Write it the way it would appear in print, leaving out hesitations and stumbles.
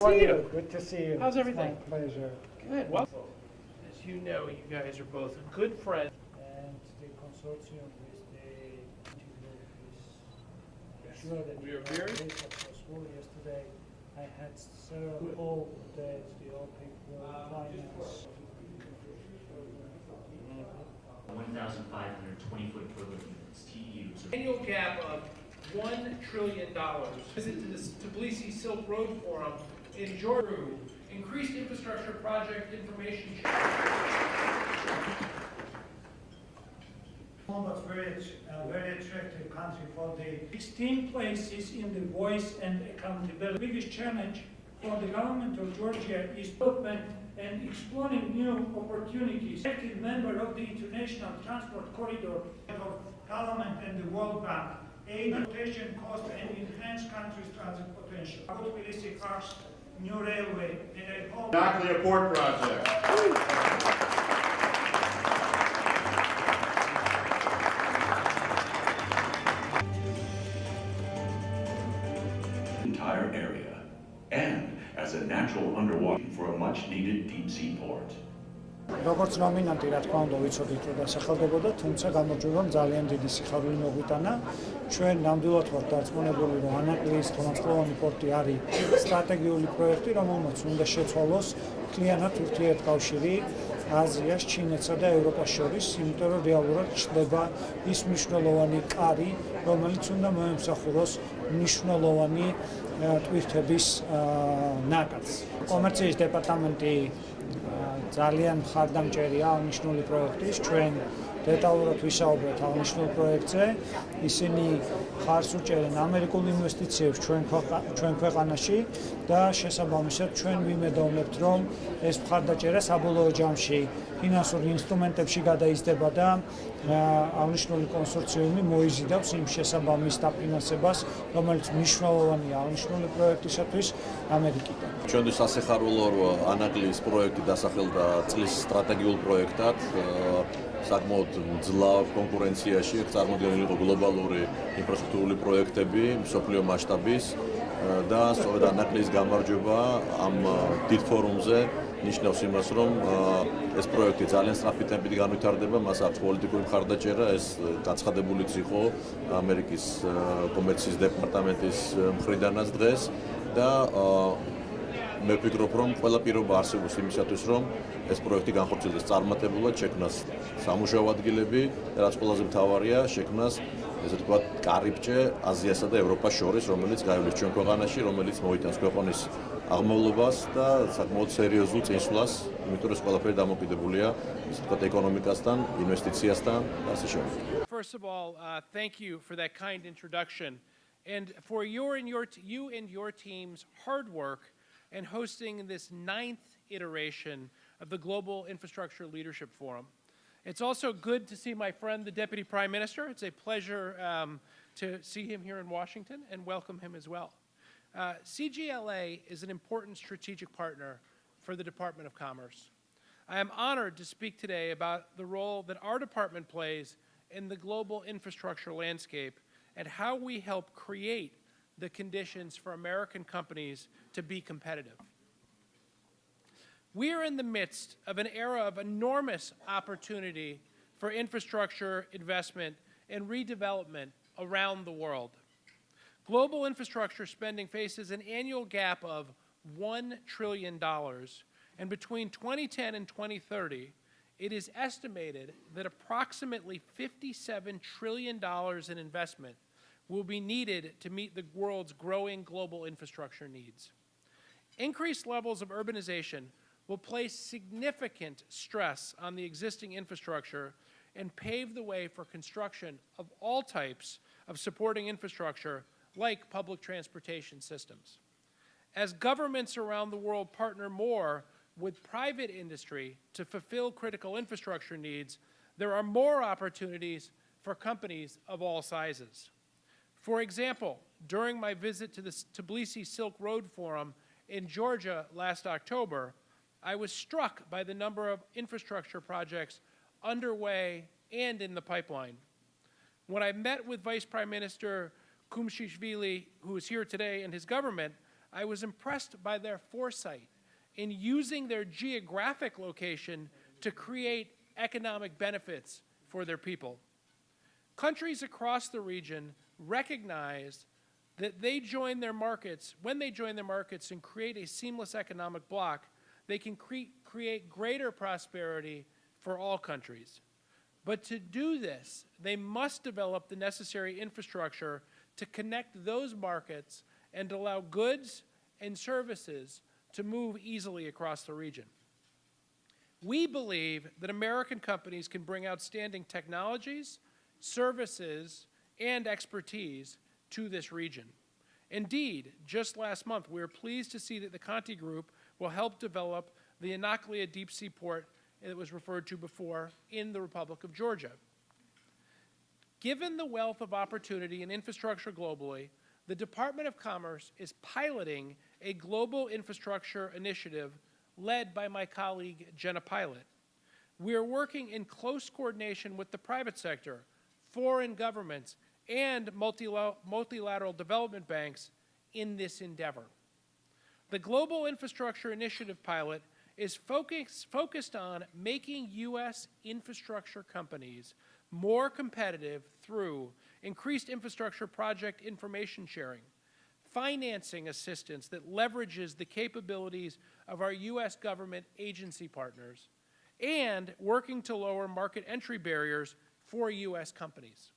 How are you? Good to see you. How's everything? It's my pleasure. Good. Well, as you know, you guys are both good friends. And the consortium with the is sure that We are very successful. Yesterday, I had several calls that the all people finance. 1,520-foot equivalent units, TEUs. Annual gap of $1 trillion. Visit to the Tbilisi Silk Road Forum in Georgia. Increased infrastructure project information sharing. But very attractive country for the 16 places in the voice and accountability. The biggest challenge for the government of Georgia is development and exploring new opportunities. Active member of the International Transport Corridor of Parliament and the World Bank. Aid, rotation cost and enhance country's transit potential. Tbilisi first new railway and I hope Anaklia Port Project. Entire area, and as a natural underwater for a much-needed deep-sea port. როგორც ნომინანტი, რა თქმა უნდა, ვიცოდით, რომ დასახელდებოდა, თუმცა გამარჯვებამ ძალიან დიდი სიხარული მოგვიტანა. ჩვენ ნამდვილად ვართ დარწმუნებული, რომ ანაკლიის ღრმაწყლოვანი პორტი არის სტრატეგიული პროექტი, რომელმაც უნდა შეცვალოს მთლიანად ურთიერთკავშირი აზიას, ჩინეთსა და ევროპას შორის, იმიტომ რომ რეალურად ჩნდება ის მნიშვნელოვანი კარი, რომელიც უნდა მოემსახუროს მნიშვნელოვანი ტვირთების ნაკადს. კომერციის დეპარტამენტი ძალიან მხარდამჭერია აღნიშნული პროექტის. ჩვენ დეტალურად ვისაუბრეთ აღნიშნულ პროექტზე. ისინი ხარს უჭერენ ამერიკულ ინვესტიციებს ჩვენ ქვეყანაში და შესაბამისად ჩვენ ვიმედოვნებთ, რომ ეს მხარდაჭერა საბოლოო ჯამში ფინანსურ ინსტრუმენტებში გადაიზრდება და აღნიშნული კონსორციუმი მოიზიდავს იმ შესაბამის დაფინანსებას, რომელიც მნიშვნელოვანია აღნიშნული პროექტისათვის ამერიკიდან. ჩვენთვის სასიხარულო რომ ანაკლიის პროექტი დასახელდა წლის სტრატეგიულ პროექტად. საკმაოდ მძლავრ კონკურენციაში წარმოდგენილი იყო გლობალური ინფრასტრუქტურული პროექტები მსოფლიო მასშტაბის და სწორედ ანაკლიის გამარჯვება ამ დიდ ფორუმზე ნიშნავს იმას, რომ ეს პროექტი ძალიან სწრაფი ტემპით განვითარდება, მას აქვს პოლიტიკური მხარდაჭერა, ეს გაცხადებულიც იყო ამერიკის კომერციის დეპარტამენტის მხრიდანაც დღეს და მე ვფიქრობ, რომ ყველა პირობა არსებობს იმისათვის, რომ ეს პროექტი განხორციელდეს წარმატებულად, შექმნას სამუშაო ადგილები და რაც ყველაზე მთავარია, შექმნას ესე ვთქვათ, კარიბჭე აზიასა და ევროპას შორის, რომელიც გაივლის ჩვენ ქვეყანაში, რომელიც მოიტანს ქვეყნის აღმავლობას და საკმაოდ სერიოზულ წინსვლას, იმიტომ რომ ეს ყველაფერი დამოკიდებულია, ესე ვთქვათ, ეკონომიკასთან, ინვესტიციასთან და ასე შემდეგ. First of all, thank you for that kind introduction and for you and your team's hard work and hosting this 9th iteration of the Global Infrastructure Leadership Forum. It's also good to see my friend, the Deputy Prime Minister. It's a pleasure to see him here in Washington and welcome him as well. CGLA is an important strategic partner for the Department of Commerce. I am honored to speak today about the role that our department plays in the global infrastructure landscape and how we help create the conditions for American companies to be competitive. We are in the midst of an era of enormous opportunity for infrastructure investment and redevelopment around the world. Global infrastructure spending faces an annual gap of $1 trillion, and between 2010 and 2030, it is estimated that approximately $57 trillion in investment will be needed to meet the world's growing global infrastructure needs. Increased levels of urbanization will place significant stress on the existing infrastructure and pave the way for construction of all types of supporting infrastructure like public transportation systems. As governments around the world partner more with private industry to fulfill critical infrastructure needs, there are more opportunities for companies of all sizes. For example, during my visit to the Tbilisi Silk Road Forum in Georgia last October, I was struck by the number of infrastructure projects underway and in the pipeline. When I met with Vice Prime Minister Khumshiishvili, who is here today, and his government, I was impressed by their foresight in using their geographic location to create economic benefits for their people. Countries across the region recognize that they join their markets, when they join their markets and create a seamless economic bloc, they can create greater prosperity for all countries. But to do this, they must develop the necessary infrastructure to connect those markets and allow goods and services to move easily across the region. We believe that American companies can bring outstanding technologies, services, and expertise to this region. Indeed, just last month, we were pleased to see that the Conti Group will help develop the Anaklia deep sea port that was referred to before in the Republic of Georgia. Given the wealth of opportunity and infrastructure globally, the Department of Commerce is piloting a global infrastructure initiative led by my colleague, Jenna Pilot. We are working in close coordination with the private sector, foreign governments, and multilateral development banks in this endeavor. The Global Infrastructure Initiative pilot is focused on making U.S. infrastructure companies more competitive through increased infrastructure project information sharing, financing assistance that leverages the capabilities of our U.S. government agency partners, and working to lower market entry barriers for U.S. companies.